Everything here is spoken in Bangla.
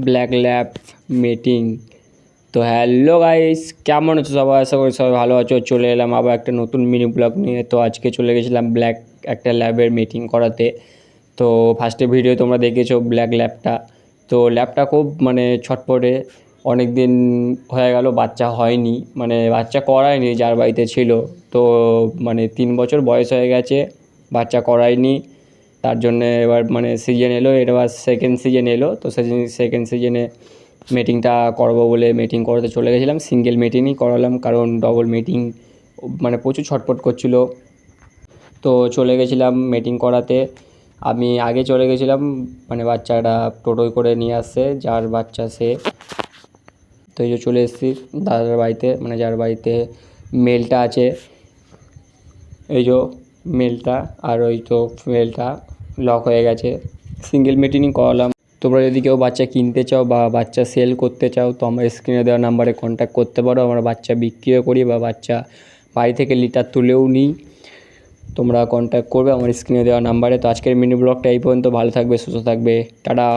Black lab meeting. তো হ্যালো গাইস, কেমন আছো সবাই? আশা করি সবাই ভালো আছো। চলে এলাম আবার একটা নতুন মিনি ব্লগ নিয়ে। তো আজকে চলে গেছিলাম ব্ল্যাক একটা ল্যাবের মিটিং করাতে। তো ফার্স্টে ভিডিও তোমরা দেখেছো ব্ল্যাক ল্যাবটা। তো ল্যাবটা খুব ছটপটে, অনেক দিন হয়ে গেল বাচ্চা হয়নি, বাচ্চা করায়নি যার বাড়িতে ছিল। তো 3 বছর বয়স হয়ে গেছে, বাচ্চা করায়নি। তার জন্যে এবার সিজন এলো, এবার সেকেন্ড সিজন এলো। তো সেকেন্ড সিজনে মিটিংটা করবো বলে মিটিং করাতে চলে গেছিলাম। সিঙ্গেল মিটিংই করালাম, কারণ ডবল মিটিং প্রচুর ছটফট করছিল। তো চলে গেছিলাম মিটিং করাতে। আমি আগে চলে গেছিলাম, বাচ্চাটা টোটোয় করে নিয়ে আসছে, যার বাচ্চা সে। তো এই যে চলে এসেছি দাদার বাড়িতে, যার বাড়িতে মেলটা আছে, এই যে মেলটা, আর ওই তো ফিমেলটা লক হয়ে গেছে। সিঙ্গেল মিটিংই করালাম। তোমরা যদি কেউ বাচ্চা কিনতে চাও বা বাচ্চা সেল করতে চাও, তো আমার স্ক্রিনে দেওয়া নাম্বারে কন্ট্যাক্ট করতে পারো। আমরা বাচ্চা বিক্রিও করি বা বাচ্চা বাড়ি থেকে লিটার তুলেও নিই। তোমরা কন্ট্যাক্ট করবে আমার স্ক্রিনে দেওয়া নাম্বারে। তো আজকের মিনি ব্লগটা এই পর্যন্ত। ভালো থাকবে, সুস্থ থাকবে, টাটা।